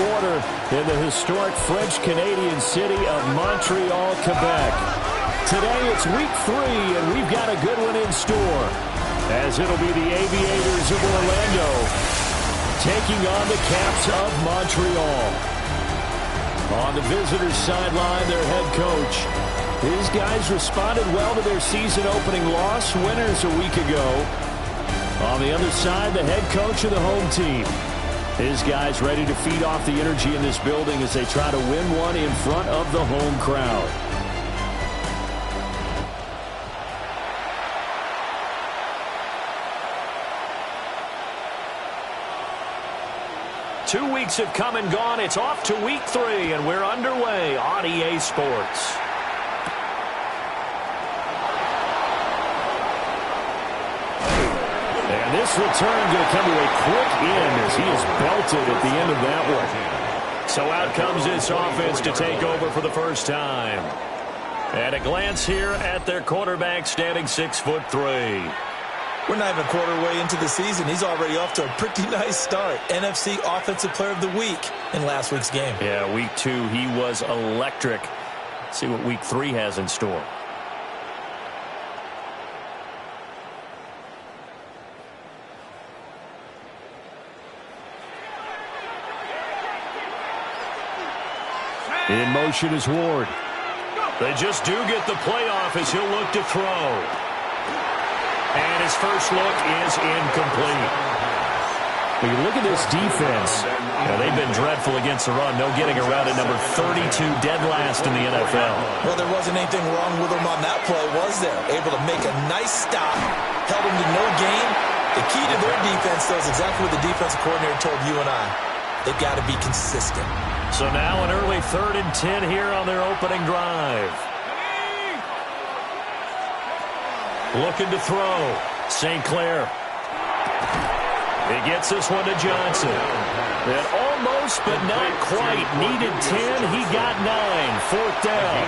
quarter in the historic French-Canadian city of Montreal, Quebec. Today it's week 3, and we've got a good one in store, as it'll be the Aviators of Orlando taking on the Caps of Montreal. On the visitors' sideline, their head coach. His guys responded well to their season-opening loss, winners a week ago. On the other side, the head coach of the home team. His guys ready to feed off the energy in this building as they try to win one in front of the home crowd. Two weeks have come and gone. It's off to week 3, and we're underway on EA Sports. And this return going to come to a quick end as he is belted at the end of that one. So out comes this offense to take over for the first time. And a glance here at their quarterback, standing 6'3". We're not even a quarter way into the season. He's already off to a pretty nice start. NFC Offensive Player of the Week in last week's game. Yeah, week 2, he was electric. Let's see what week 3 has in store. In motion is Ward. They just do get the playoff as he'll look to throw. And his first look is incomplete. When you look at this defense, they've been dreadful against the run. No getting around at number 32, dead last in the NFL. Well, there wasn't anything wrong with him on that play, was there? Able to make a nice stop, held him to no gain. The key to their defense, though, is exactly what the defensive coordinator told you and I. They've got to be consistent. So now an early 3rd and 10 here on their opening drive. Looking to throw. St. Clair. He gets this one to Johnson. And almost, but not quite. Needed 10. He got 9. 4th down.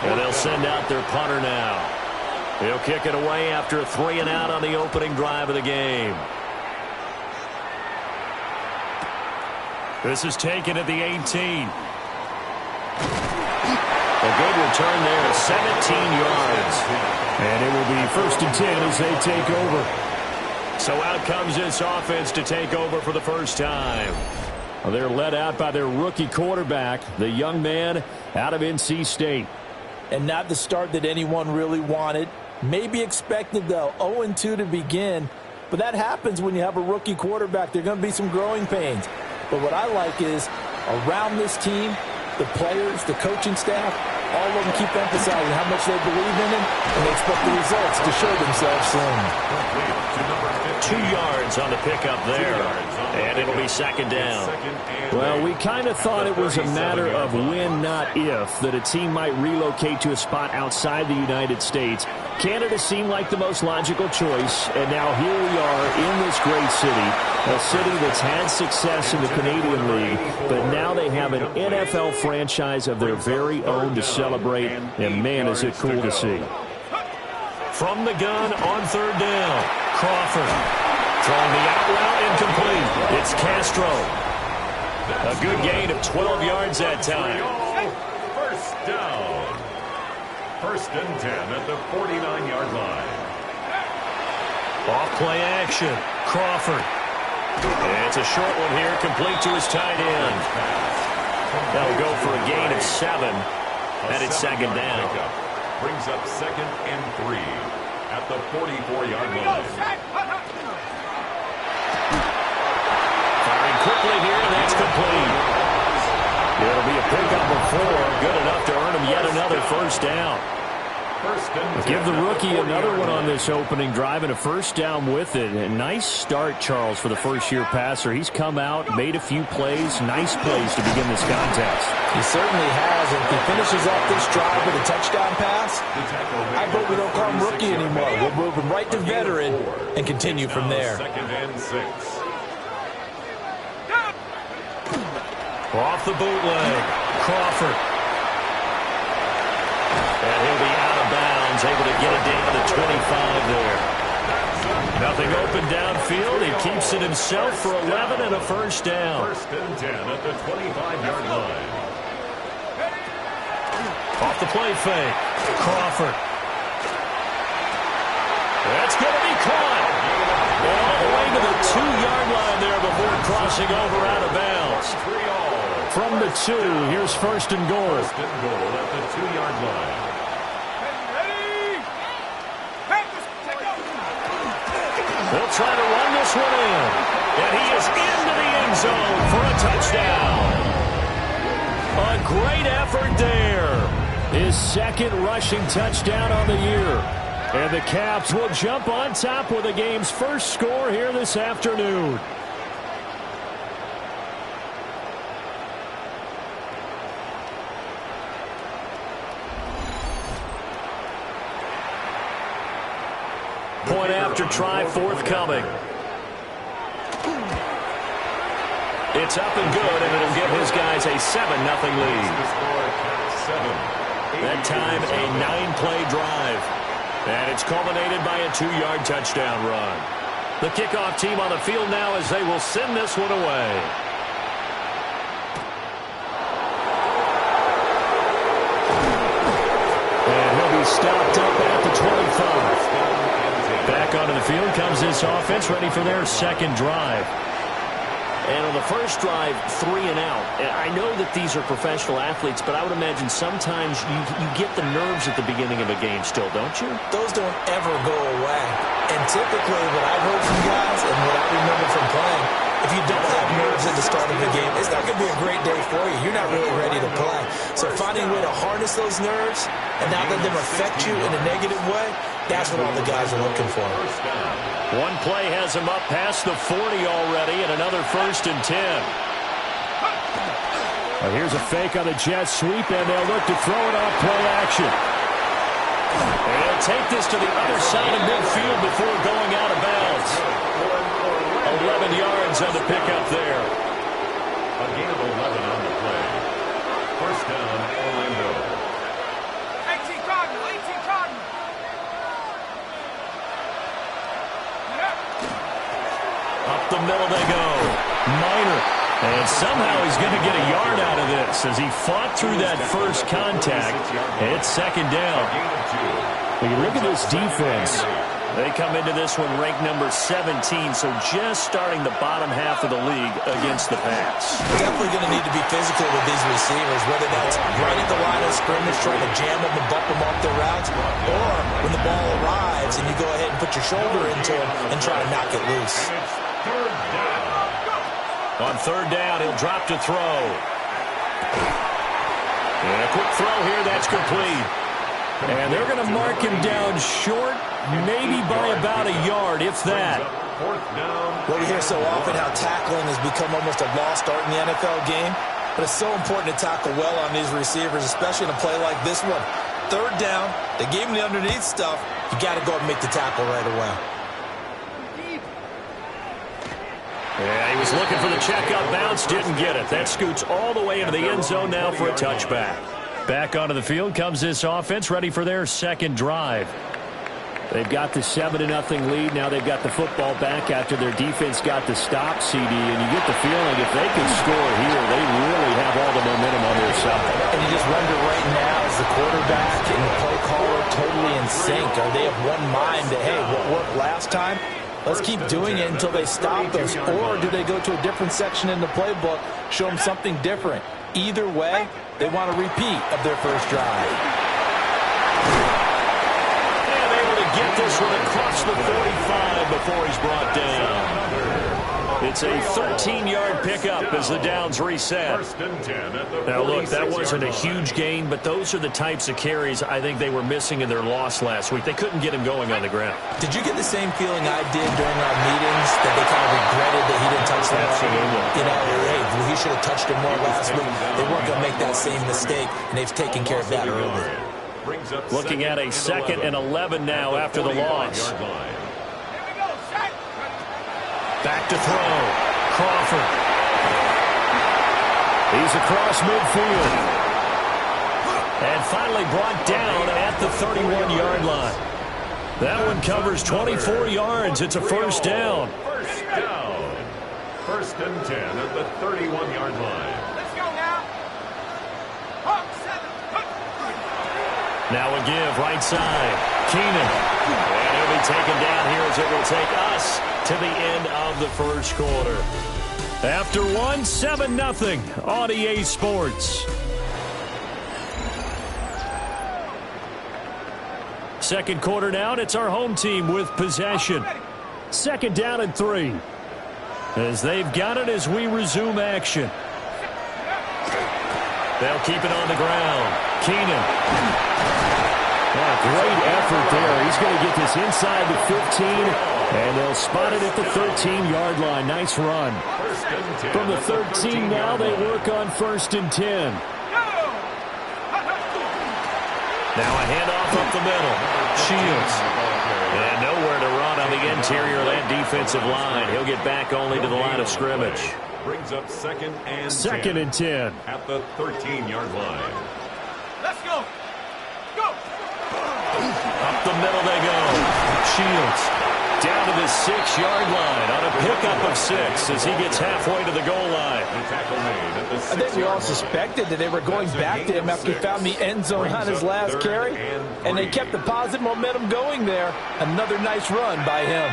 And they'll send out their punter now. He'll kick it away after a 3 and out on the opening drive of the game. This is taken at the 18. A good return there, 17 yards. And it will be 1st and 10 as they take over. So out comes this offense to take over for the first time. Well, they're led out by their rookie quarterback, the young man out of NC State. And not the start that anyone really wanted. Maybe expected, though, 0-2 to begin. But that happens when you have a rookie quarterback. There are going to be some growing pains. But what I like is, around this team, the players, the coaching staff, all of them keep emphasizing how much they believe in him, and they expect the results to show themselves soon. 2 yards on the pickup there, and it'll be 2nd down. Well, we kind of thought it was a matter of when, not if, that a team might relocate to a spot outside the United States. Canada seemed like the most logical choice, and now here we are in this great city, a city that's had success in the Canadian League, but now they have an NFL franchise of their very own to celebrate, and man, is it cool to see. From the gun on 3rd down, Crawford throwing the out route incomplete. It's Castro. A good gain of 12 yards that time. 1st down. 1st and 10 at the 49-yard line. Off play action. Crawford. And it's a short one here, complete to his tight end. That'll go for a gain of 7. And it's 2nd down. Brings up 2nd and 3 at the 44-yard line. Firing quickly here, and that's complete. It'll be a pickup of 4, good enough to earn him yet another 1st down. Give the rookie another one on this opening drive and a 1st down with it. A nice start, Charles, for the first-year passer. He's come out, made a few plays, nice plays to begin this contest. He certainly has, and if he finishes off this drive with a touchdown pass, I hope we don't call him rookie anymore. We'll move him right to veteran and continue from there. 2nd and 6. Off the bootleg, Crawford. And he'll be out of bounds, able to get it down to 25 there. Nothing open downfield. He keeps it himself for 11 and a first down. First and 10 at the 25-yard line. Off the play fake. Crawford. That's going to be caught. All the way to the 2-yard line there before crossing over out of bounds. From the 2, here's first and goal. First and goal at the 2-yard line. They'll try to run this one in. And he is into the end zone for a touchdown. A great effort there. His second rushing touchdown on the year. And the Caps will jump on top with the game's first score here this afternoon. Point after try forthcoming. It's up and good, and it'll give his guys a 7-0 lead. That time a 9-play drive. And it's culminated by a 2-yard touchdown run. The kickoff team on the field now as they will send this one away. And he'll be stopped up at the 25. Back onto the field comes this offense, ready for their second drive. And on the first drive, 3 and out. I know that these are professional athletes, but I would imagine sometimes you get the nerves at the beginning of a game still, don't you? Those don't ever go away. And typically what I've heard from guys and what I remember from playing, if you don't have nerves at the start of the game, it's not going to be a great day for you. You're not really ready to play. So finding a way to harness those nerves and not let them affect you in a negative way, that's what all the guys are looking for. One play has him up past the 40 already, and another first and 10. Well, here's a fake on the jet sweep, and they'll look to throw it off play action. And he'll take this to the other side of midfield before going out of bounds. 11 yards on the pickup there. A gain of 11 on the play. First down, Orlando. 18 Cardinal, 18 Cardinal. Up the middle they go. Minor. And somehow he's going to get a yard out of this as he fought through that first contact. It's second down. When you look at this defense, they come into this one ranked number 17, so just starting the bottom half of the league against the pass. Definitely going to need to be physical with these receivers, whether that's right at the line of scrimmage, trying to jam them and bump them off their routes, or when the ball arrives and you go ahead and put your shoulder into them and try to knock it loose. On third down, he'll drop to throw. And a quick throw here, that's complete. And they're going to mark him down short, maybe by about a yard, if that. Well, we hear so often how tackling has become almost a lost art in the NFL game, but it's so important to tackle well on these receivers, especially in a play like this one. Third down, they gave him the underneath stuff. You got to go and make the tackle right away. Yeah, he was looking for the check-up bounce, didn't get it. That scoots all the way into the end zone now for a touchback. Back onto the field comes this offense, ready for their second drive. They've got the 7-0 lead. Now they've got the football back after their defense got the stop, CD. And you get the feeling if they can score here, they really have all the momentum on their side. And you just wonder right now, is the quarterback and the play caller totally in sync? Are they of one mind that, hey, what worked last time? Let's keep doing it until they stop us. Or do they go to a different section in the playbook, show them something different? Either way, they want a repeat of their first drive. And able to get this one across the 45 before he's brought down. It's a 13-yard pickup as the downs reset. Now, look, that wasn't a huge gain, but those are the types of carries I think they were missing in their loss last week. They couldn't get him going on the ground. Did you get the same feeling I did during our meetings, that they kind of regretted that he didn't touch the ball? Absolutely. You know, hey, he should have touched him more last week. They weren't going to make that same mistake, and they've taken care of that early. Looking at a 2nd and 11 now after the loss. Back to throw. Crawford. He's across midfield. And finally brought down at the 31-yard line. That one covers 24 yards. It's a first down. First down. First and 10 at the 31-yard line. Let's go now. Up, 7. Now a give, right side. Keenan. And he'll be taken down here as it will take us to the end of the first quarter. After 7-0 on EA Sports. Second quarter now, it's our home team with possession. Second down and 3. As they've got it as we resume action. They'll keep it on the ground. Keenan. Great effort there. He's going to get this inside the 15, and they'll spot it at the 13-yard line. Nice run. From the 13 now, they work on first and 10. Now a handoff up the middle. Shields. And nowhere to run on the interior of that defensive line. He'll get back only to the line of scrimmage. Brings up second and 10. At the 13-yard line. Let's go. Go. Up the middle they go. Shields. Down to the 6-yard line on a pickup of 6 as he gets halfway to the goal line. I think we all suspected that they were going back to him after he found the end zone on his last carry, and they kept the positive momentum going there. Another nice run by him.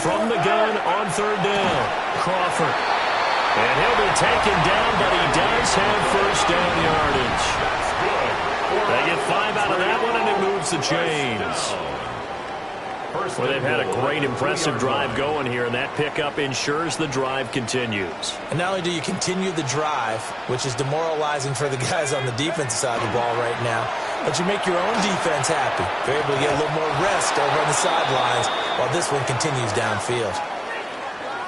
From the gun on third down, Crawford. And he'll be taken down, but he does have first down yardage. They get 5 out of that one, and it moves the chains. Well, they've had a great, impressive drive going here, and that pickup ensures the drive continues. And not only do you continue the drive, which is demoralizing for the guys on the defensive side of the ball right now, but you make your own defense happy. They're able to get a little more rest over on the sidelines while this one continues downfield.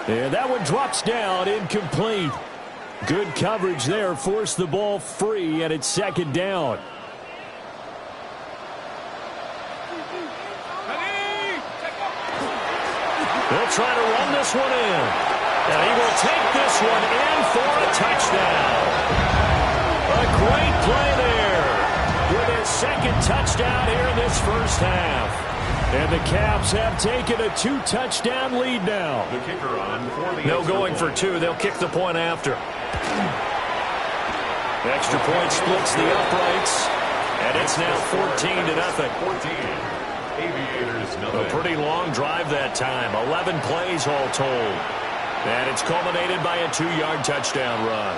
And that one drops down, incomplete. Good coverage there, forced the ball free, and it's second down. They'll try to run this one in. And he will take this one in for a touchdown. A great play there with his second touchdown here in this first half. And the Caps have taken a 2-touchdown lead now. The kicker on for the no going for 2. They'll kick the point after. The extra point splits the uprights. And it's now 14-0. 14. Aviators, nothing. A pretty long drive that time. 11 plays all told. And it's culminated by a 2-yard touchdown run.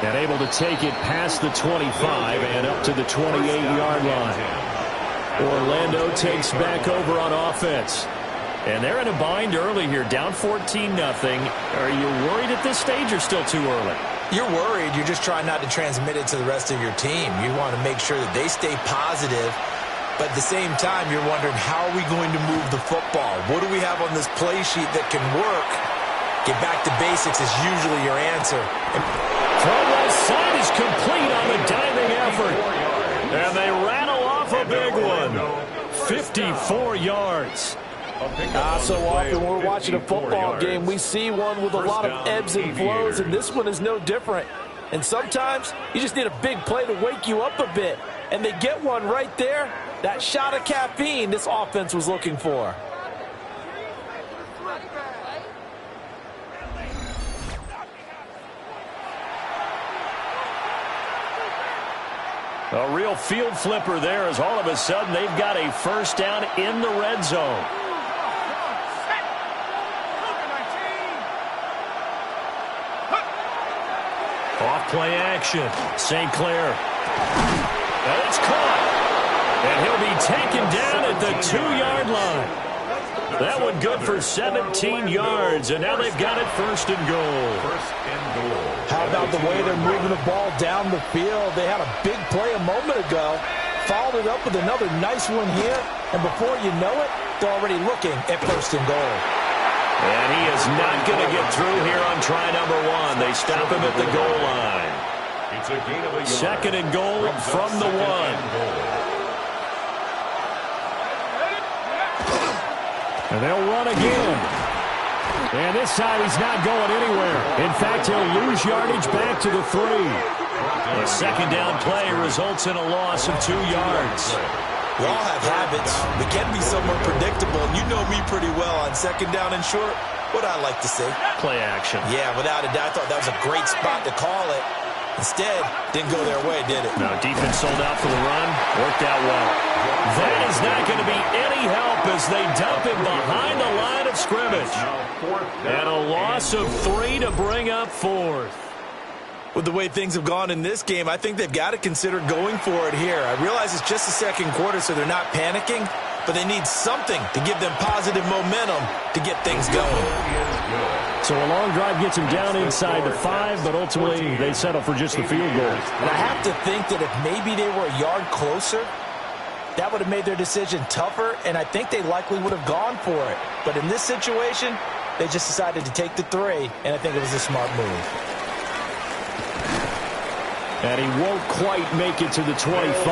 And able to take it past the 25 and up to the 28-yard line. Orlando takes back over on offense. And they're in a bind early here, down 14-0. Are you worried at this stage or still too early? You're worried. You're just trying not to transmit it to the rest of your team. You want to make sure that they stay positive. But at the same time, you're wondering, how are we going to move the football? What do we have on this play sheet that can work? Get back to basics is usually your answer. Throw left side is complete on the diving effort. And they rattle off a big one. 54 yards. So often when we're watching a football game, we see one with a lot of ebbs and flows, and this one is no different. And sometimes you just need a big play to wake you up a bit. And they get one right there. That shot of caffeine this offense was looking for. A real field flipper there as all of a sudden they've got a first down in the red zone. Off play action. St. Clair. And it's caught. And he'll be taken down at the 2-yard line. That one good for 17 yards. And now they've got it first and goal. How about the way they're moving the ball down the field? They had a big play a moment ago. Followed it up with another nice one here. And before you know it, they're already looking at first and goal. And he is not going to get through here on try number 1. They stop him at the goal line. It's a gain of a yard. Second and goal from the 1. And they'll run again. And this time he's not going anywhere. In fact, he'll lose yardage back to the 3. A second down play results in a loss of 2 yards. We all have habits. We can be somewhat predictable, and you know me pretty well on second down and short. What I like to say? Play action. Yeah, without a doubt, I thought that was a great spot to call it. Instead, didn't go their way, did it? No, defense sold out for the run. Worked out well. That is not going to be any help as they dump him behind the line of scrimmage. And a loss of 3 to bring up 4th. With the way things have gone in this game, I think they've got to consider going for it here. I realize it's just the second quarter, so they're not panicking, but they need something to give them positive momentum to get things going. So a long drive gets them down inside the 5, but ultimately they settle for just the field goal. And I have to think that if maybe they were a yard closer, that would have made their decision tougher, and I think they likely would have gone for it. But in this situation, they just decided to take the 3, and I think it was a smart move. And he won't quite make it to the 25.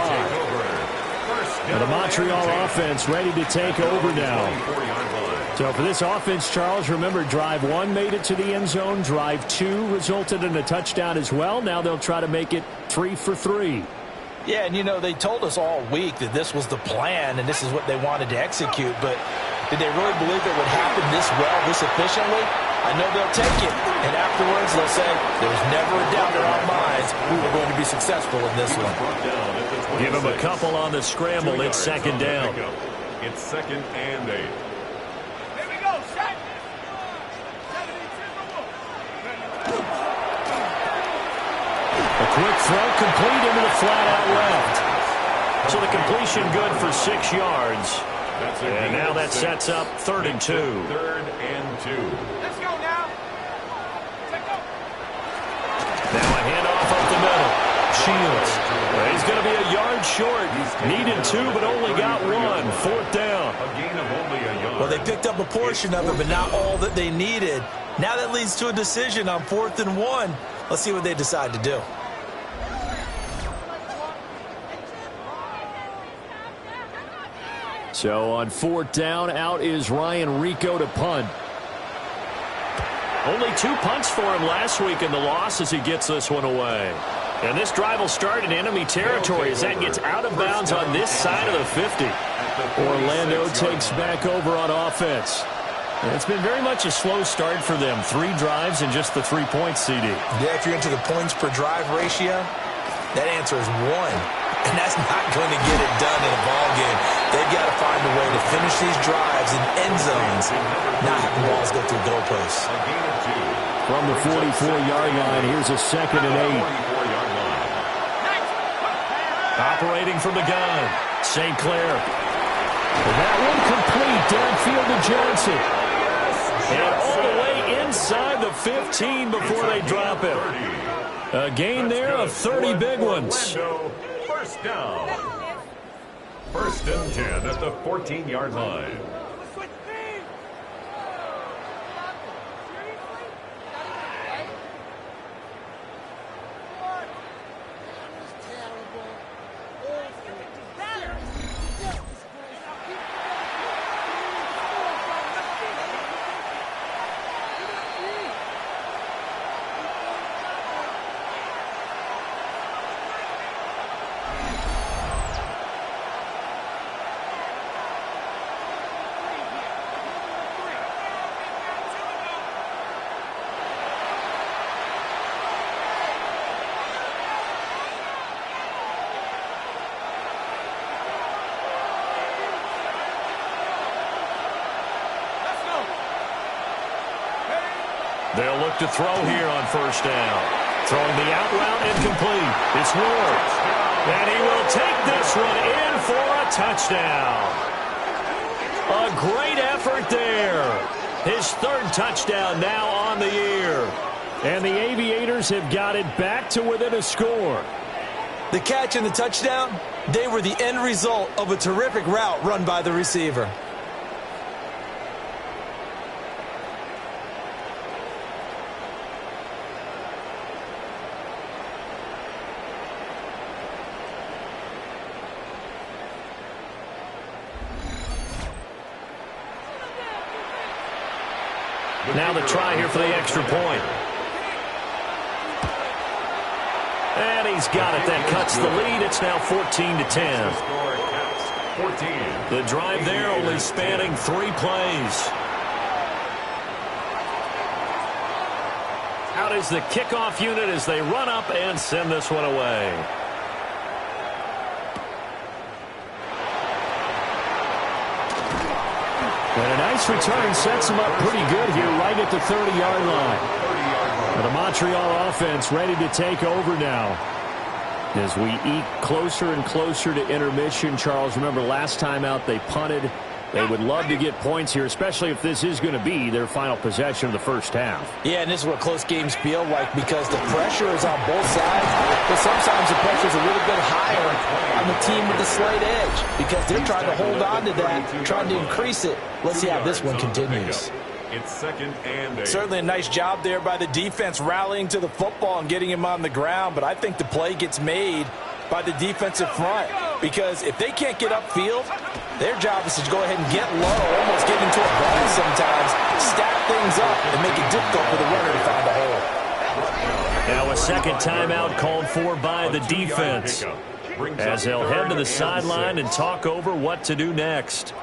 And the Montreal offense ready to take over now. So for this offense, Charles, remember, drive 1 made it to the end zone. Drive 2 resulted in a touchdown as well. Now they'll try to make it 3 for 3. Yeah, and you know, they told us all week that this was the plan and this is what they wanted to execute, but did they really believe it would happen this well, this efficiently? I know they'll take it, and afterwards they'll say, there's never a doubt in our minds we were going to be successful in this one. Give him a couple on the scramble. It's second down. It's 2nd and 8. Here we go, set. A quick throw complete into the flat out left. So the completion good for 6 yards. And now that sets up 3rd and 2. 3rd and 2. Let's go now. Let's go. Now a handoff up the middle. Shields. He's going to be a yard short. Needed 2, but only got 1. 4th down. A gain of only a yard. Well, they picked up a portion of it, but not all that they needed. Now that leads to a decision on 4th and 1. Let's see what they decide to do. So on 4th down, out is Ryan Rico to punt. Only 2 punts for him last week in the loss as he gets this one away. And this drive will start in enemy territory as that gets out of bounds on this side of the 50. Orlando takes back over on offense. And it's been very much a slow start for them. 3 drives and just the 3 points, CD. Yeah, if you're into the points per drive ratio, that answer is 1. And that's not going to get it done in a ball game. They've got to find a way to finish these drives in end zones, not have the balls go through goalposts. A gain of 2. From the 44-yard line, here's a 2nd and 8. 44-yard line. Operating from the gun, St. Clair. And that one complete downfield to Johnson. And all the way inside the 15 before they drop it. A gain there of 30 big ones. 1st down. 1st and 10 at the 14-yard line. They'll look to throw here on 1st down. Throwing the out route incomplete. It's Ward. And he will take this one in for a touchdown. A great effort there. His 3rd touchdown now on the year. And the Aviators have got it back to within a score. The catch and the touchdown, they were the end result of a terrific route run by the receiver. Now the try here for the extra point. And he's got it. That cuts the lead. It's now 14-10. The drive there only spanning 3 plays. Out is the kickoff unit as they run up and send this one away. And a nice return sets him up pretty good here right at the 30-yard line. And the Montreal offense ready to take over now. As we eke closer and closer to intermission, Charles, remember last time out they punted. They would love to get points here, especially if this is going to be their final possession of the first half. Yeah, and this is what close games feel like because the pressure is on both sides. But sometimes the pressure is a little bit higher on the team with the slight edge because they're trying to hold on to that, trying to increase it. Let's see how this one continues. It's 2nd and 8. Certainly a nice job there by the defense rallying to the football and getting him on the ground. But I think the play gets made by the defensive front because if they can't get upfield, their job is to go ahead and get low, almost get into a ball sometimes, stack things up, and make it difficult for the runner to find a hole. Now a second timeout called for by the defense as they'll head to the sideline and talk over what to do next.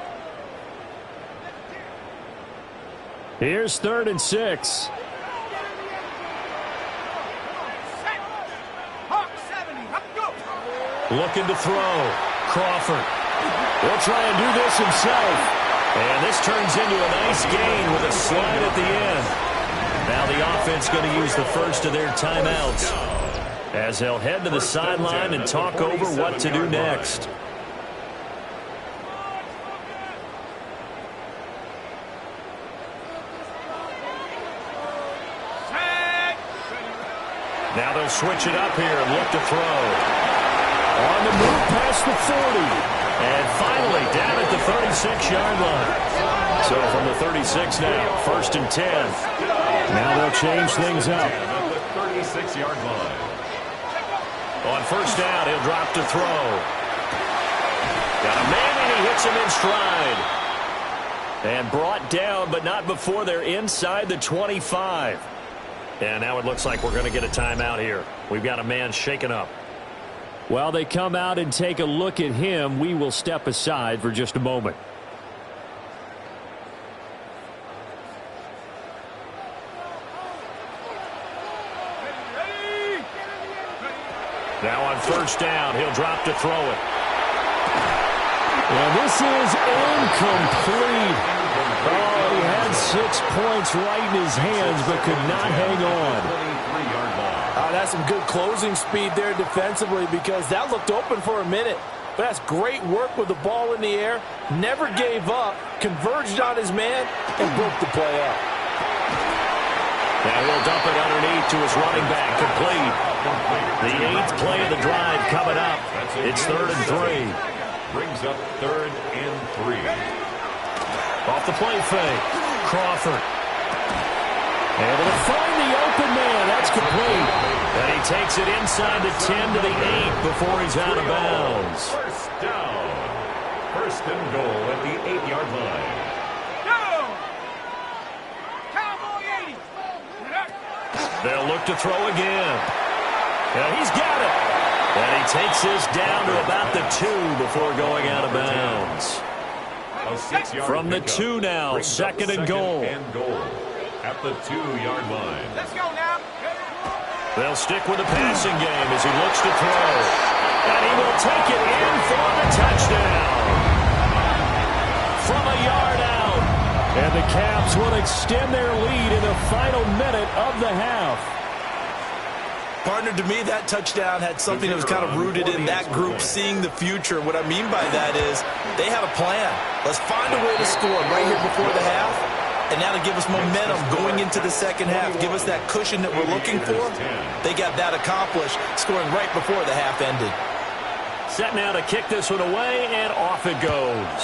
Here's 3rd and 6. Looking to throw. Crawford. He'll try and do this himself. And this turns into a nice gain with a slide at the end. Now the offense going to use the first of their timeouts as they'll head to the sideline and talk over what to do next. Now they'll switch it up here and look to throw. On the move past the 40. And finally down at the 36-yard line. So from the 36 now, 1st and 10. Now they'll change things up. At the 36-yard line. On 1st down, he'll drop to throw. Got a man and he hits him in stride. And brought down, but not before they're inside the 25. And now it looks like we're going to get a timeout here. We've got a man shaken up. While they come out and take a look at him, we will step aside for just a moment. Now on 1st down, he'll drop to throw it. And this is incomplete. Oh, he had 6 points right in his hands, but could not hang on. That's some good closing speed there defensively because that looked open for a minute. But that's great work with the ball in the air. Never gave up, converged on his man, and broke the play up. Now he'll dump it underneath to his running back, complete. The 8th play of the drive coming up. It's 3rd and 3. Brings up 3rd and 3. Off the play fake. Crawford. Able to find the open man. That's complete. And he takes it inside the 10 to the 8 before he's out of bounds. 1st down. 1st and goal at the 8-yard line. They'll look to throw again. And he's got it. And he takes this down to about the 2 before going out of bounds. From the 2 now, 2nd and goal. At the 2-yard line. Let's go now. They'll stick with the passing game as he looks to throw. And he will take it in for the touchdown. From a yard out. And the Caps will extend their lead in the final minute of the half. Partner, to me, that touchdown had something that was kind of rooted in that group seeing the future. What I mean by that is they had a plan. Let's find a way to score right here before the half. And that'll give us momentum going into the second half. Give us that cushion that we're looking for. They got that accomplished, scoring right before the half ended. Set now to kick this one away, and off it goes.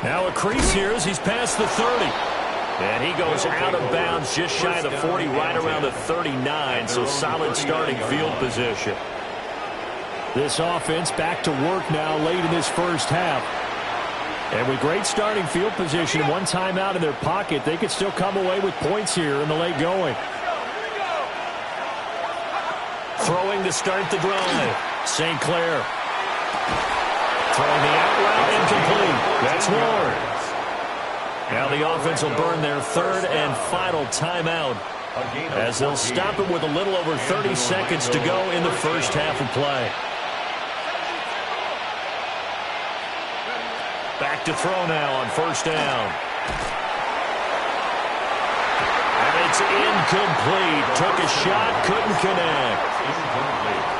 Now a crease here as he's past the 30. And he goes out of bounds just shy of the 40, right around the 39. So solid starting field position. This offense back to work now late in this first half. And with great starting field position, one timeout in their pocket, they could still come away with points here in the late going. Throwing to start the drive. St. Clair. Throwing the out route, incomplete. That's Ward. Now the offense will burn their third and final timeout, as they'll stop it with a little over 30 seconds to go in the first half of play. Back to throw now on first down. And it's incomplete. Took a shot, couldn't connect.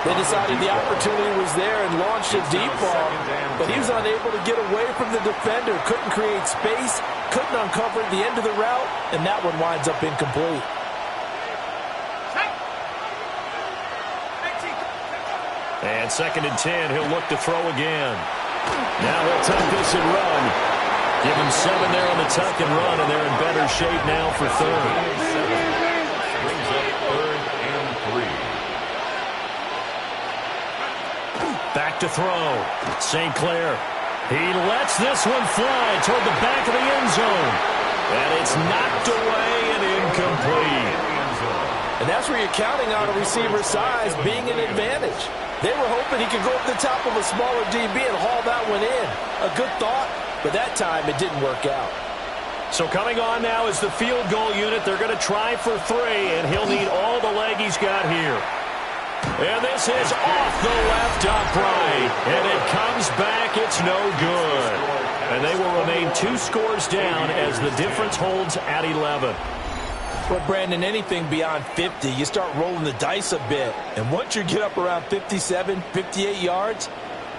They decided the opportunity was there and launched a deep ball, but he was unable to get away from the defender. Couldn't create space, couldn't uncover the end of the route, and that one winds up incomplete. And 2nd and 10, he'll look to throw again. Now he'll tuck this and run. Give him 7 there on the tuck and run, and they're in better shape now for third. Brings up 3rd and 3. Back to throw. St. Clair. He lets this one fly toward the back of the end zone. And it's knocked away and incomplete. And that's where you're counting on a receiver's size being an advantage. They were hoping he could go up the top of a smaller DB and haul that one in. A good thought, but that time it didn't work out. So coming on now is the field goal unit. They're going to try for 3, and he'll need all the leg he's got here. And this is off the left upright, and it comes back. It's no good. And they will remain 2 scores down as the difference holds at 11. But, Brandon, anything beyond 50, you start rolling the dice a bit. And once you get up around 57, 58 yards,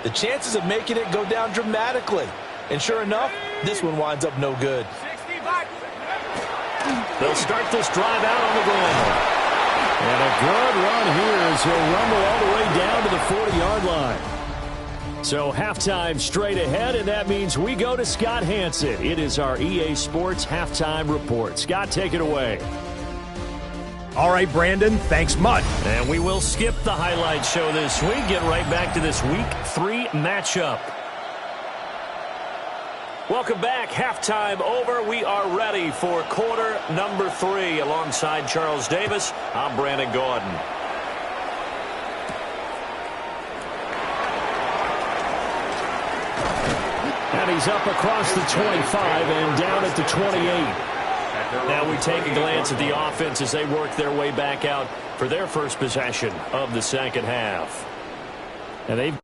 the chances of making it go down dramatically. And sure enough, this one winds up no good. They'll start this drive out on the ground. And a good run here as he'll rumble all the way down to the 40-yard line. So halftime straight ahead, and that means we go to Scott Hansen. It is our EA Sports Halftime Report. Scott, take it away. All right, Brandon, thanks much. And we will skip the highlight show this week. Get right back to this Week 3 matchup. Welcome back. Halftime over. We are ready for quarter number 3. Alongside Charles Davis, I'm Brandon Gordon. And he's up across the 25 and down at the 28. Now we take a glance at the offense as they work their way back out for their first possession of the second half. And they've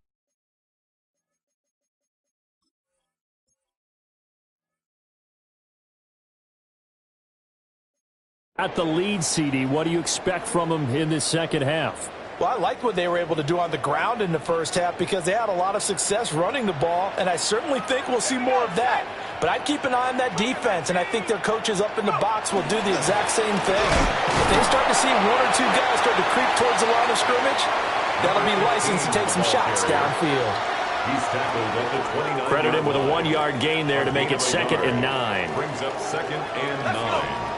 at the lead, CD. What do you expect from them in this second half? Well, I liked what they were able to do on the ground in the first half because they had a lot of success running the ball, and I certainly think we'll see more of that. But I'd keep an eye on that defense, and I think their coaches up in the box will do the exact same thing. If they start to see 1 or 2 guys start to creep towards the line of scrimmage, that'll be licensed to take some shots downfield. He's tackled at the 29. Credit him with a 1-yard gain there to make it 2nd and 9. Brings up 2nd and 9.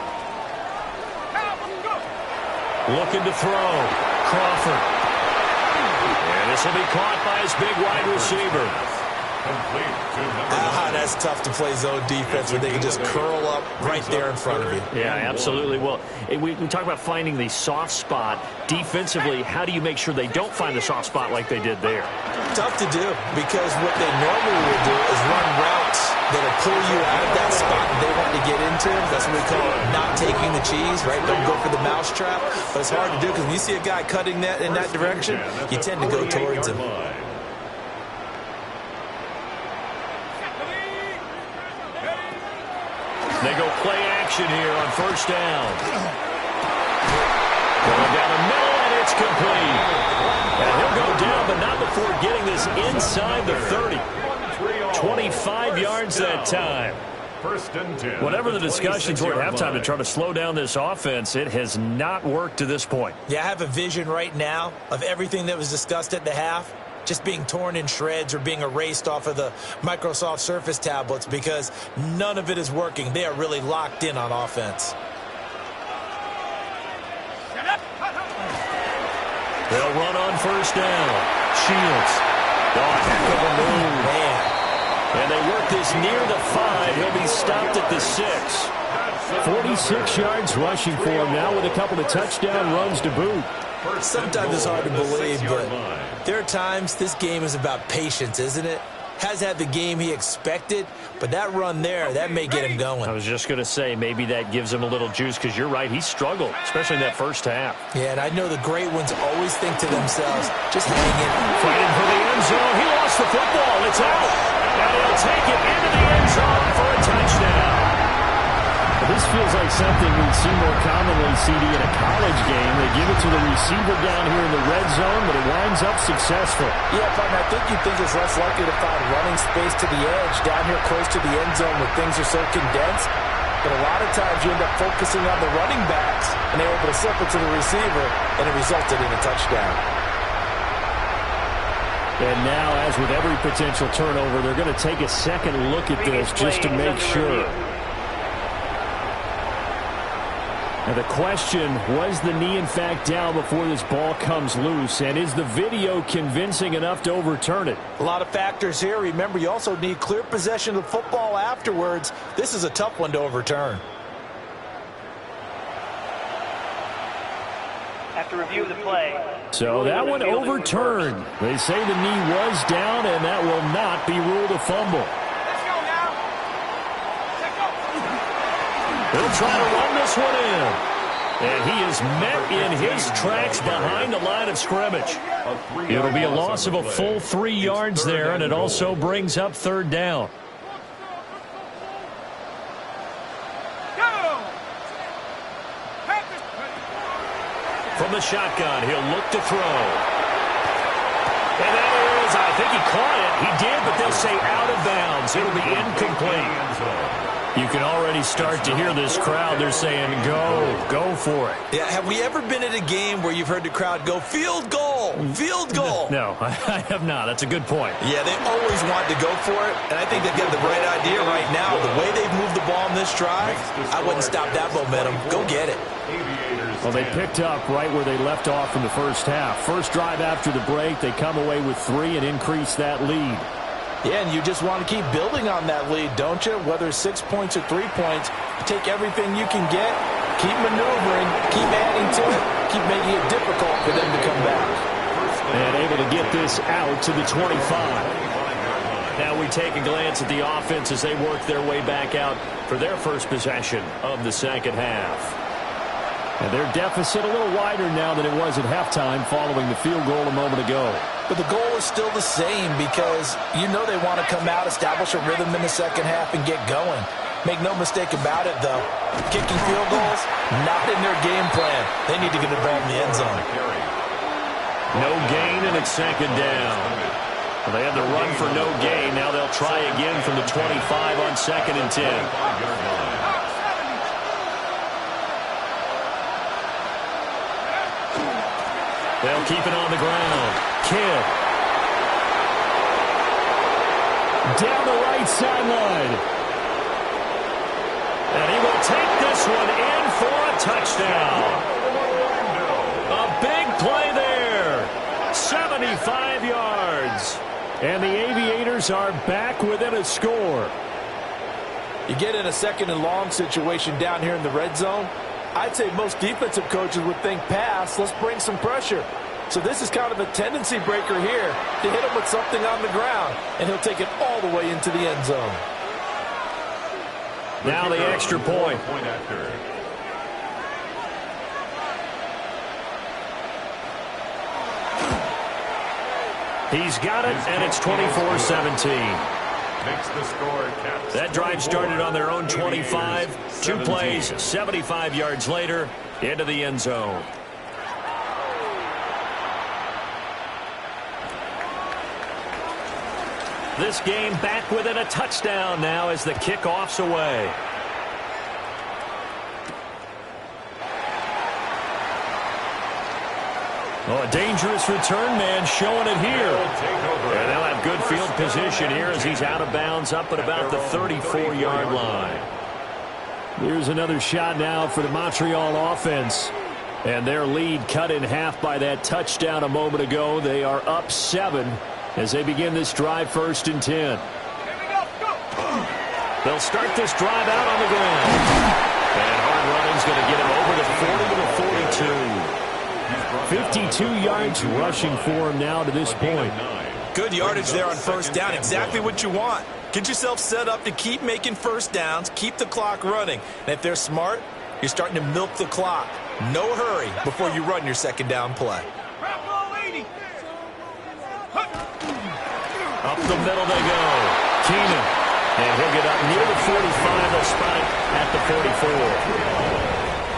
Looking to throw. Crawford. And this will be caught by his big wide receiver. That's tough to play zone defense when they can just curl up right there in front of you. Yeah, absolutely. Well, we talk about finding the soft spot. Defensively, how do you make sure they don't find the soft spot like they did there? Tough to do because what they normally would do is run routes that'll pull you out of that spot they want to get into. That's what we call not taking the cheese, right? Don't go for the mousetrap. But it's hard to do because when you see a guy cutting that in that direction, you tend to go towards him. They go play action here on first down. Going down the middle, and it's complete. And he'll go down, but not before getting this inside the 30. 25 yards that time. First and 10. Whatever the discussions were at halftime to try to slow down this offense, it has not worked to this point. Yeah, I have a vision right now of everything that was discussed at the half just being torn in shreds or being erased off of the Microsoft Surface tablets because none of it is working. They are really locked in on offense. They'll run on first down. Shields. Oh, heck of a move. Man. And they work this near the 5. He'll be stopped at the 6. 46 yards rushing for him now with a couple of touchdown runs to boot. Sometimes it's hard to believe, but there are times this game is about patience, isn't it? Has had the game he expected, but that run there, that may get him going. I was just going to say, maybe that gives him a little juice, because you're right, he struggled, especially in that first half. Yeah, and I know the great ones always think to themselves, just hang in. Fighting for the end zone. He lost the football. It's out. And he'll take it into the end zone for a touchdown. This feels like something we'd see more commonly, CD, in a college game. They give it to the receiver down here in the red zone, but it winds up successful. Yeah, partner, I think you think it's less likely to find running space to the edge down here close to the end zone where things are so condensed. But a lot of times you end up focusing on the running backs, and they're able to slip it to the receiver, and it resulted in a touchdown. And now, as with every potential turnover, they're going to take a second look at this just to make sure. And the question, was the knee in fact down before this ball comes loose? And is the video convincing enough to overturn it? A lot of factors here. Remember, you also need clear possession of the football afterwards. This is a tough one to overturn. After review of the play. So that one overturned. They say the knee was down, and that will not be ruled a fumble. Let's go now. Check go. He'll try to run this one in. And he is met in his tracks behind the line of scrimmage. It'll be a loss of a full 3 yards there, and it also brings up third down. From the shotgun, he'll look to throw. And that is, I think he caught it. He did, but they'll say out of bounds. It'll be incomplete. You can already start to hear this crowd. They're saying, go for it. Yeah, have we ever been at a game where you've heard the crowd go, field goal, field goal? No, I have not. That's a good point. Yeah, they always want to go for it, and I think they've got the right idea right now. The way they've moved the ball in this drive, I wouldn't stop that momentum. Go get it. Well, they picked up right where they left off in the first half. First drive after the break, they come away with 3 and increase that lead. Yeah, and you just want to keep building on that lead, don't you? Whether it's 6 points or 3 points, take everything you can get, keep maneuvering, keep adding to it, keep making it difficult for them to come back. And able to get this out to the 25. Now we take a glance at the offense as they work their way back out for their first possession of the second half. And their deficit a little wider now than it was at halftime following the field goal a moment ago. But the goal is still the same because you know they want to come out, establish a rhythm in the second half, and get going. Make no mistake about it, though. Kicking field goals, not in their game plan. They need to get the ball in the end zone. No gain, and it's second down. Well, they had the run for no gain. Now they'll try again from the 25 on 2nd and 10. They'll keep it on the ground. Kidd. Down the right sideline. And he will take this one in for a touchdown. A big play there. 75 yards. And the Aviators are back within a score. You get in a 2nd and long situation down here in the red zone, I'd say most defensive coaches would think pass, let's bring some pressure. So this is kind of a tendency breaker here to hit him with something on the ground, and he'll take it all the way into the end zone. Now the extra point. He's got it, and it's 24-17. That drive started on their own 25. 2 plays, 75 yards later, into the end zone. This game back within a touchdown now as the kickoff's away. Oh, a dangerous return man showing it here. And they'll have good field position here as he's out of bounds up at about the 34-yard line. Here's another shot now for the Montreal offense. And their lead cut in half by that touchdown a moment ago. They are up 7 as they begin this drive, 1st and 10. They'll start this drive out on the ground. And hard running's going to get him over the 40 to 42. 52 yards rushing for him now to this point. Good yardage there on 1st down. Exactly what you want. Get yourself set up to keep making 1st downs, keep the clock running. And if they're smart, you're starting to milk the clock. No hurry before you run your 2nd down play. Up the middle they go. Keenan. And he'll get up near the 45. They'll spot it at the 44.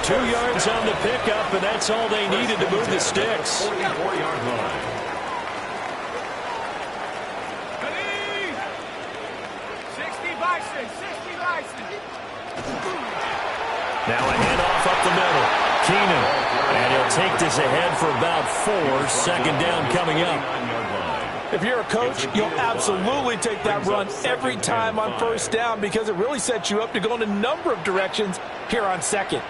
2 yards on the pickup, and that's all they needed to move the sticks. 44-yard line. Now a handoff up the middle. Keenan. And he'll take this ahead for about 4. 2nd down coming up. If you're a coach, you'll absolutely take that run every time on 1st down because it really sets you up to go in a number of directions here on 2nd.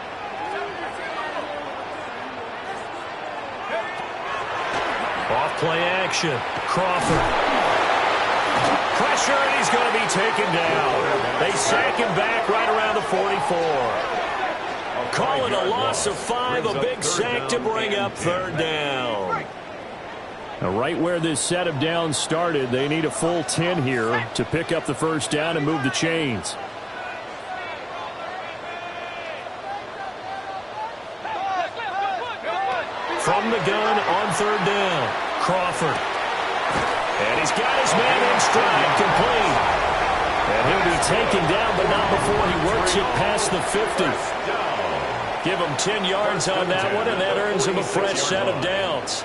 Off play action. Crawford. Pressure, and he's going to be taken down. They sack him back right around the 44. Call it a loss of 5, a big sack to bring up 3rd down. Now, right where this set of downs started, they need a full 10 here to pick up the 1st down and move the chains. From the gun on 3rd down, Crawford. And he's got his man in stride, complete. And he'll be taken down, but not before he works it past the 50. Give him 10 yards on that one, and that earns him a fresh set of downs.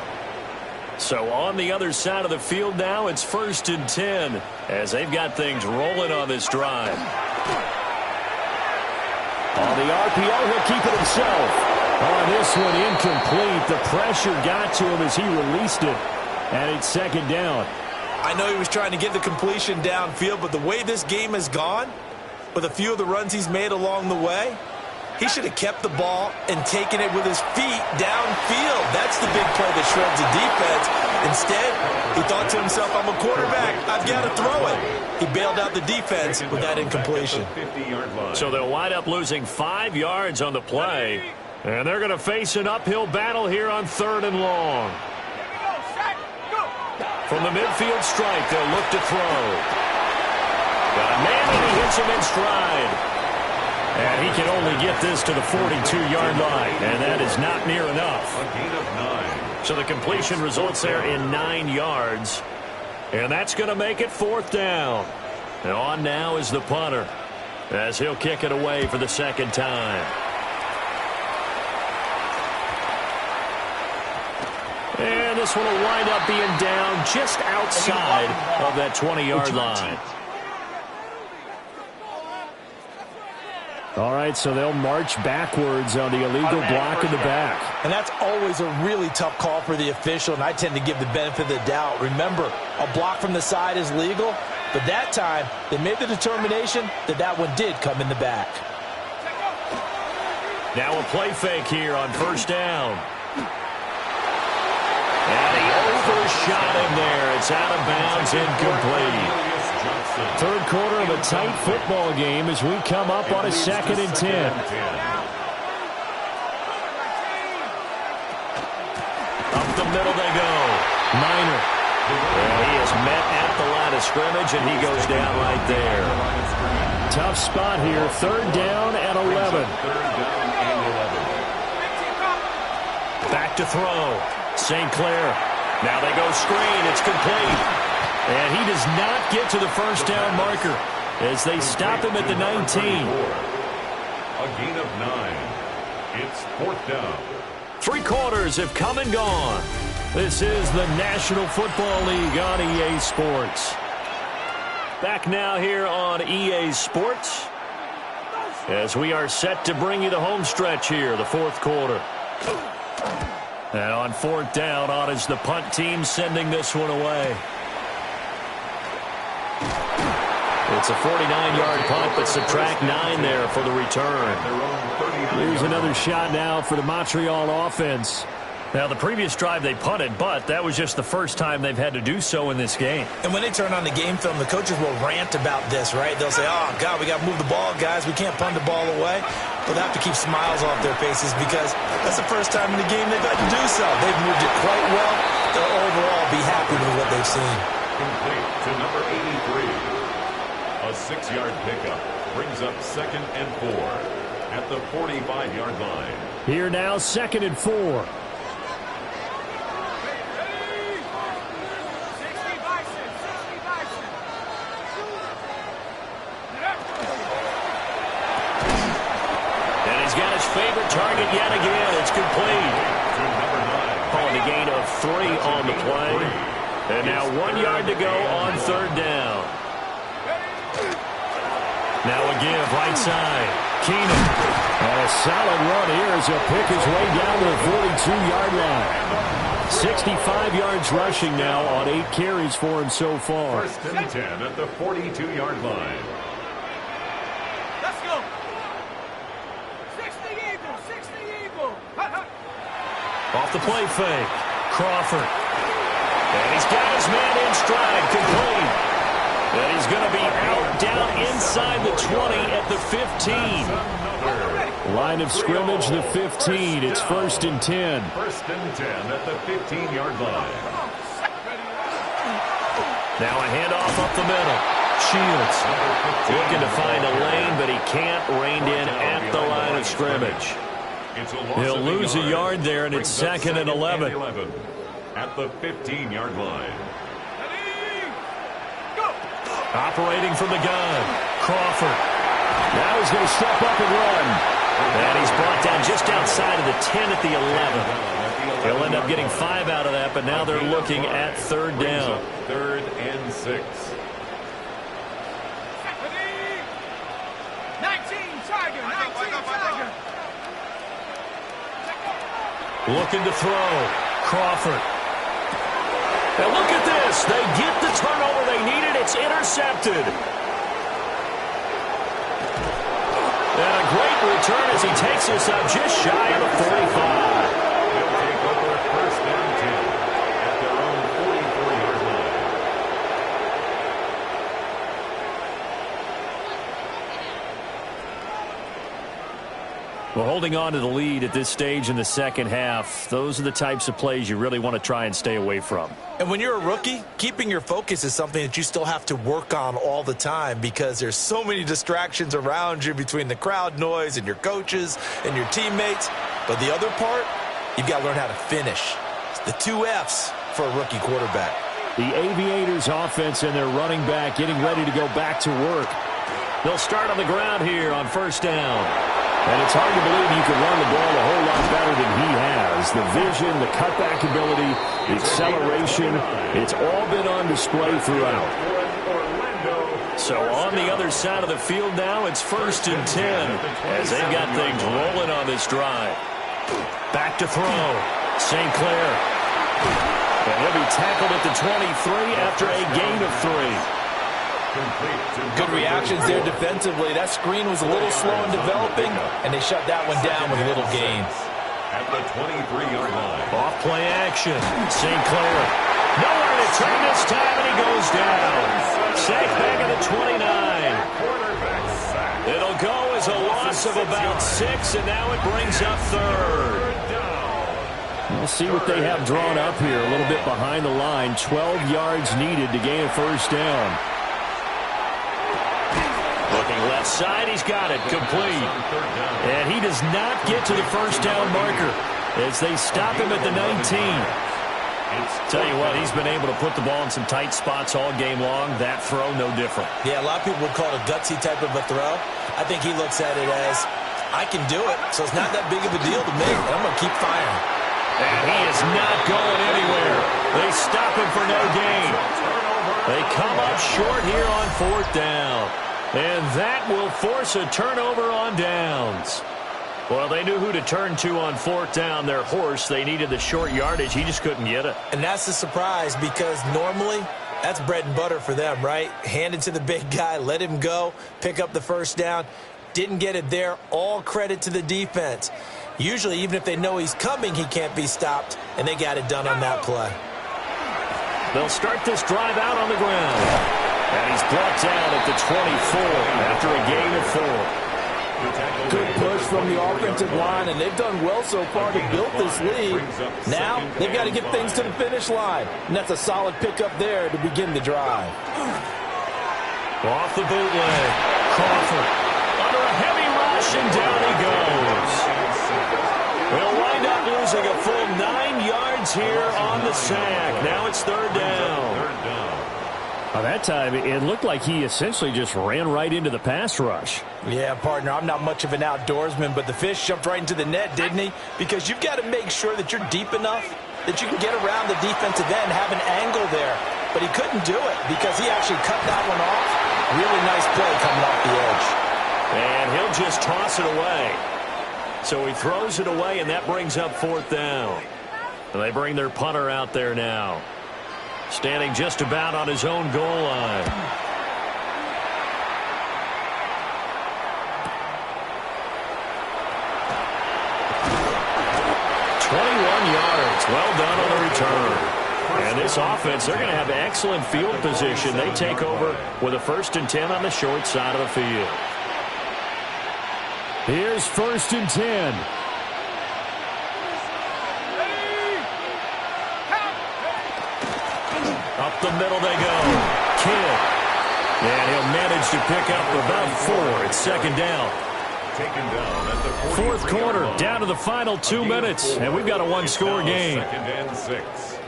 So on the other side of the field now, it's 1st and 10 as they've got things rolling on this drive. On the RPO, he'll keep it himself. On this one, incomplete. The pressure got to him as he released it, and it's 2nd down. I know he was trying to get the completion downfield, but the way this game has gone, with a few of the runs he's made along the way, he should have kept the ball and taken it with his feet downfield. That's the big play that shreds the defense. Instead, he thought to himself, I'm a quarterback. I've got to throw it. He bailed out the defense with that incompletion. So they'll wind up losing 5 yards on the play. And they're going to face an uphill battle here on 3rd and long. From the midfield strike, they'll look to throw. Got a man, and he hits him in stride. And he can only get this to the 42-yard line, and that is not near enough. A gain of 9. So the completion results there in 9 yards, and that's going to make it 4th down. And on now is the punter, as he'll kick it away for the 2nd time. And this one will wind up being down just outside of that 20-yard line. All right, so they'll march backwards on the illegal block in the back. And that's always a really tough call for the official, and I tend to give the benefit of the doubt. Remember, a block from the side is legal, but that time they made the determination that that one did come in the back. Now a play fake here on 1st down. And he overshot him there. It's out of bounds, incomplete. 3rd quarter of a tight football game as we come up on a 2nd and 10. Up the middle they go. Minor. And he is met at the line of scrimmage, and he goes down right there. Tough spot here. 3rd down and 11. Back to throw. St. Clair. Now they go screen. It's complete. And he does not get to the 1st down marker as they stop him at the 19. A gain of 9. It's 4th down. 3 quarters have come and gone. This is the National Football League on EA Sports. Back now here on EA Sports as we are set to bring you the home stretch here, the 4th quarter. And on 4th down, on is the punt team sending this one away. It's a 49-yard punt, but subtract 9 there for the return. Here's another shot now for the Montreal offense. Now, the previous drive they punted, but that was just the first time they've had to do so in this game. And when they turn on the game film, the coaches will rant about this, right? They'll say, oh, God, we got to move the ball, guys. We can't punt the ball away. But they have to keep smiles off their faces because that's the first time in the game they've had to do so. They've moved it quite well. They'll overall be happy with what they've seen. Complete to number 83. A 6-yard pickup brings up 2nd and 4 at the 45-yard line. Here now, 2nd and 4. Favorite target yet again. It's complete. Calling a gain of 3 on the play. And now 1 yard to go on 3rd down. Now a give right side. Keenan. And a solid run here as he'll pick his way down to the 42-yard line. 65 yards rushing now on 8 carries for him so far. 1st and 10 at the 42-yard line. Off the play fake. Crawford. And he's got his man in stride. Complete. And he's going to be out down inside the 20 at the 15. Line of scrimmage, the 15. It's 1st and 10. 1st and 10 at the 15-yard line. Now a handoff up the middle. Shields looking to find a lane, but he can't rein in at the line of scrimmage. He'll lose a yard there, and it's 2nd and 11. At the 15-yard line. Operating from the gun. Crawford. Now he's going to step up and run. And he's brought down just outside of the 10 at the 11. He'll end up getting 5 out of that, but now they're looking at 3rd down. 3rd and 6. 19, Tiger. Looking to throw. Crawford. And look at this. They get the turnover they needed. It's intercepted. And a great return as he takes us up just shy of the 45. They'll take over 1st and 10 at their own 44-yard line. Well, holding on to the lead at this stage in the 2nd half, those are the types of plays you really want to try and stay away from. And when you're a rookie, keeping your focus is something that you still have to work on all the time because there's so many distractions around you between the crowd noise and your coaches and your teammates. But the other part, you've got to learn how to finish. It's the 2 F's for a rookie quarterback. The Aviators offense and their running back getting ready to go back to work. They'll start on the ground here on 1st down. And it's hard to believe you can run the ball a whole lot better than he has. The vision, the cutback ability, the acceleration, it's all been on display throughout. So on the other side of the field now, it's 1st and 10 as they've got things rolling on this drive. Back to throw. St. Clair. And he'll be tackled at the 23 after a gain of 3. Good reactions there defensively. That screen was a little slow in developing, and they shut that one down with little gain. At the 23-yard line. Off play action. St. Clair. Nowhere to turn this time, and he goes down. Safe back at the 29. It'll go as a loss of about 6, and now it brings up 3rd. We'll see what they have drawn up here. A little bit behind the line. 12 yards needed to gain a 1st down. Looking left side, he's got it, complete. And he does not get to the 1st down marker as they stop him at the 19. Tell you what, he's been able to put the ball in some tight spots all game long. That throw, no different. Yeah, a lot of people would call it a gutsy type of a throw. I think he looks at it as, I can do it, so it's not that big of a deal to me. I'm going to keep firing. And he is not going anywhere. They stop him for no gain. They come up short here on 4th down. And that will force a turnover on downs. Well, they knew who to turn to on 4th down. Their horse, they needed the short yardage. He just couldn't get it. And that's the surprise because normally That's bread and butter for them, right? Hand it to the big guy, let him go, pick up the first down. Didn't get it there. All credit to the defense. Usually, even if they know he's coming, he can't be stopped, and they got it done on that play. They'll start this drive out on the ground. And he's brought down at the 24 after a gain of 4. Good push from the offensive line, and they've done well so far to build this lead. Now, they've got to get things to the finish line, and that's a solid pickup there to begin the drive. Off the bootleg, Crawford. Under a heavy rush, and down he goes. We'll wind up losing a full 9 yards here on the sack. Now it's third down. By that time, it looked like he essentially just ran right into the pass rush. Yeah, partner, I'm not much of an outdoorsman, but the fish jumped right into the net, didn't he? Because you've got to make sure that you're deep enough that you can get around the defensive end, have an angle there. But he couldn't do it because he actually cut that one off. Really nice play coming off the edge. And he'll just toss it away. So he throws it away, and that brings up fourth down. And they bring their punter out there now, standing just about on his own goal line. Yards. Well done on the return. And this offense, they're going to have excellent field position. They take over with a 1st and 10 on the short side of the field. Here's 1st and 10. Up the middle they go. Kidd. And he'll manage to pick up about 4. It's 2nd down. Taken down at the 4th quarter, down to the final 2 minutes, and we've got a 1-score game. 2nd and 6.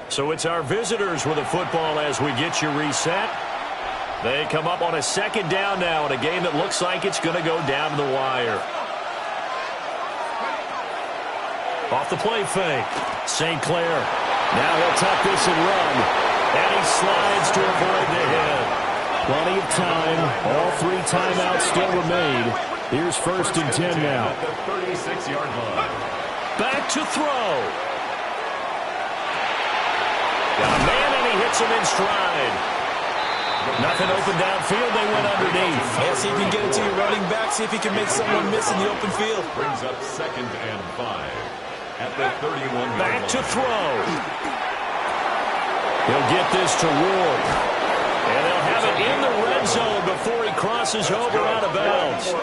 So it's our visitors with the football as we get you reset. They come up on a 2nd down now in a game that looks like it's going to go down to the wire. Off the play fake. St. Clair. Now he'll tuck this and run. And he slides to avoid the hit. Plenty of time. All 3 timeouts still remain. Here's 1st and 10 now. At the 36-yard line. Back to throw. Got a man, and he hits him in stride. Nothing open downfield. They went underneath. Yeah, see if you can get it to your running back. See if he can make someone miss in the open field. Brings up 2nd and 5. At the 31-yard line. Back to throw. He'll get this to Ward. And they'll have it in the red zone before he crosses over out of bounds.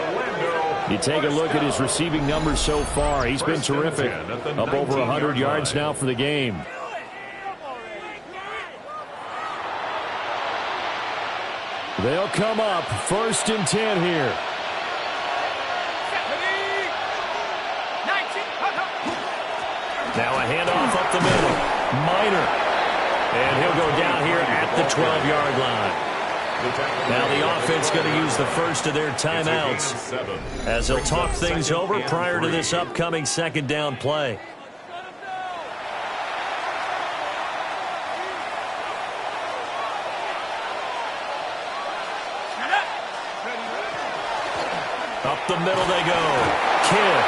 You take a look at his receiving numbers so far. He's been terrific. Up over 100 yards now for the game. They'll come up 1st and 10 here. Now a handoff up the middle. Minor. And he'll go down here at the 12-yard line. Now the offense going to use the first of their timeouts as they'll talk things over prior to this upcoming 2nd down play. Up the middle they go. Kidd.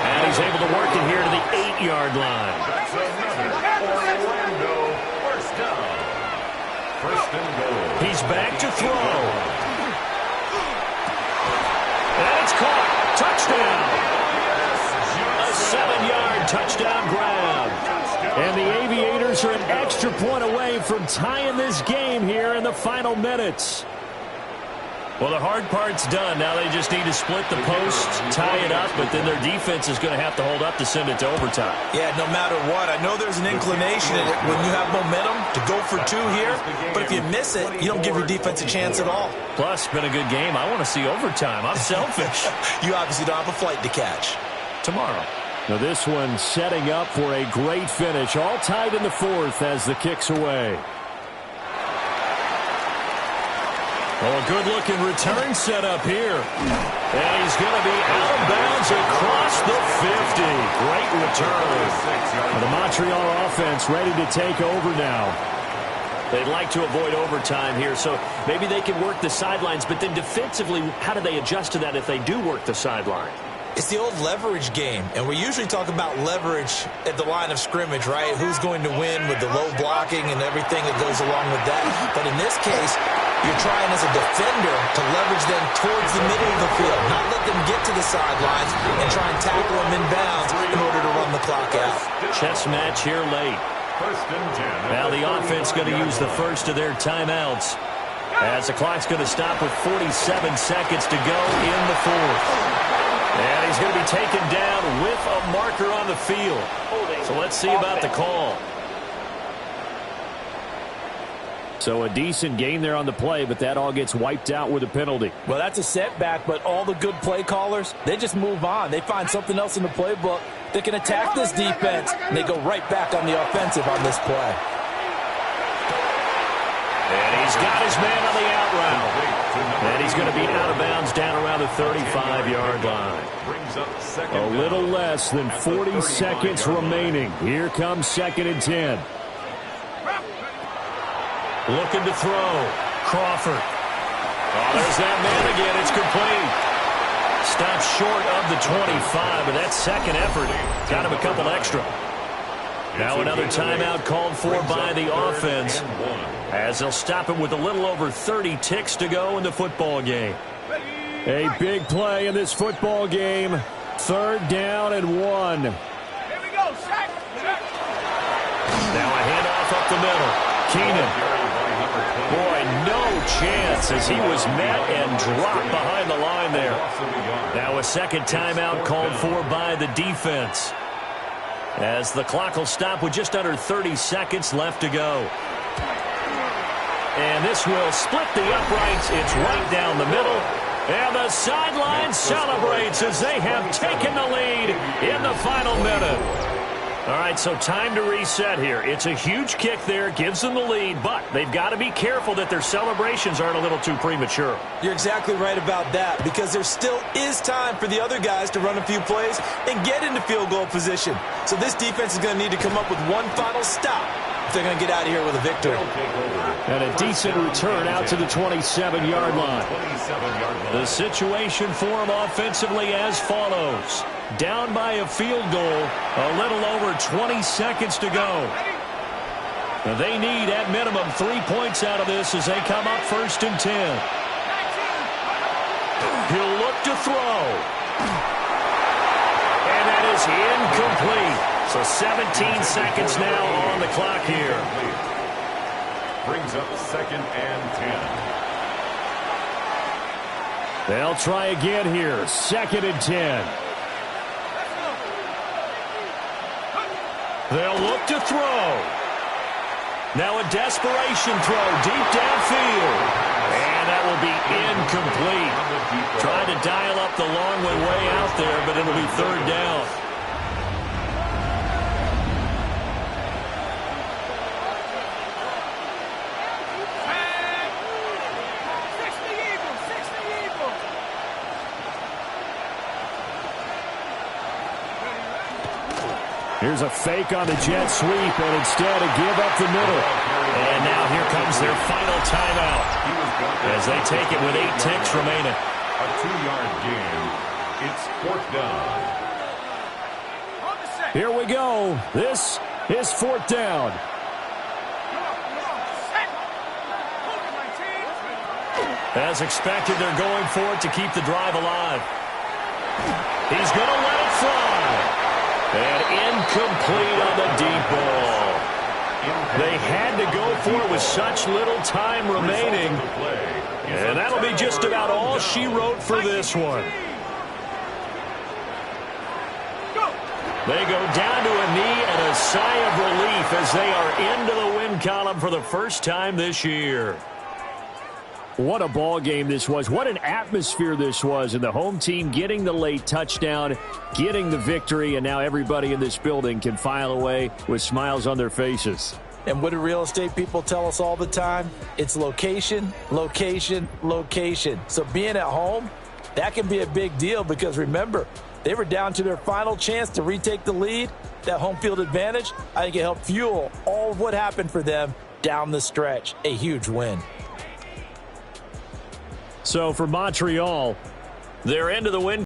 And he's able to work it here to the 8-yard line. Orlando, 1st down. 1st and goal. He's back to throw. And it's caught. Touchdown. A 7-yard touchdown grab. And the Aviators are an extra point away from tying this game here in the final minutes. Well, the hard part's done. Now they just need to split the post, tie it up, but then their defense is going to have to hold up to send it to overtime. Yeah, no matter what. I know there's an inclination in it when you have momentum to go for 2 here, but if you miss it, you don't give your defense a chance at all. Plus, it's been a good game. I want to see overtime. I'm selfish. You obviously don't have a flight to catch. Tomorrow. Now this one setting up for a great finish. All tied in the 4th as the kick's away. Oh, a good-looking return set up here. And he's going to be out of bounds across the 50. Great return. And the Montreal offense ready to take over now. They'd like to avoid overtime here, so maybe they can work the sidelines, but then defensively, how do they adjust to that if they do work the sideline? It's the old leverage game, and we usually talk about leverage at the line of scrimmage, right? Who's going to win with the low blocking and everything that goes along with that. But in this case, you're trying as a defender to leverage them towards the middle of the field, not let them get to the sidelines and try and tackle them inbounds in order to run the clock out. Chess match here late. Now the offense going to use the first of their timeouts as the clock's going to stop with 47 seconds to go in the fourth. And he's going to be taken down with a marker on the field. So let's see about the call. So a decent gain there on the play, but that all gets wiped out with a penalty. Well, that's a setback, but all the good play callers, they just move on. They find something else in the playbook that can attack this defense, and they go right back on the offensive on this play. And he's got his man on the out route. And he's going to be out of bounds down around the 35-yard line. A little less than 40 seconds remaining. Here comes 2nd and 10. Looking to throw. Crawford. Oh, there's that man again. It's complete. Stopped short of the 25, but that second effort got him a couple extra. Now another timeout called for by the offense as they'll stop him with a little over 30 ticks to go in the football game. A big play in this football game. 3rd down and 1. Here we go, Shaq. Now a handoff up the middle. Keenan. Boy, no chance as he was met and dropped behind the line there. Now a second timeout called for by the defense as the clock will stop with just under 30 seconds left to go. And this will split the uprights. It's right down the middle. And the sideline celebrates as they have taken the lead in the final minute. All right, so time to reset here. It's a huge kick there, gives them the lead, but they've got to be careful that their celebrations aren't a little too premature. You're exactly right about that, because there still is time for the other guys to run a few plays and get into field goal position. So this defense is going to need to come up with one final stop if they're going to get out of here with a victory. And a decent return out to the 27-yard line. The situation for them offensively as follows. Down by a field goal, a little over 20 seconds to go. They need, at minimum, 3 points out of this as they come up 1st and 10. He'll look to throw. And that is incomplete. So 17 seconds now on the clock here. Brings up 2nd and 10. They'll try again here. 2nd and 10. They'll look to throw. Now a desperation throw deep downfield. And that will be incomplete. Trying to dial up the long way out there, but it'll be 3rd down. Here's a fake on the jet sweep, and instead a give up the middle. And now here comes their final timeout as they take it with 8 ticks remaining. A 2-yard gain. It's 4th down. Here we go. This is 4th down. As expected, they're going for it to keep the drive alive. He's going to let it fly. And incomplete on the deep ball. They had to go for it with such little time remaining. And that'll be just about all she wrote for this one. They go down to a knee and a sigh of relief as they are into the win column for the first time this year. What a ball game this was. What an atmosphere this was. And the home team getting the late touchdown, getting the victory, and now everybody in this building can file away with smiles on their faces. And what do real estate people tell us all the time? It's location, location, location. So being at home, that can be a big deal because remember, they were down to their final chance to retake the lead. That home field advantage, I think it helped fuel all of what happened for them down the stretch. A huge win. So for Montreal, they're into the win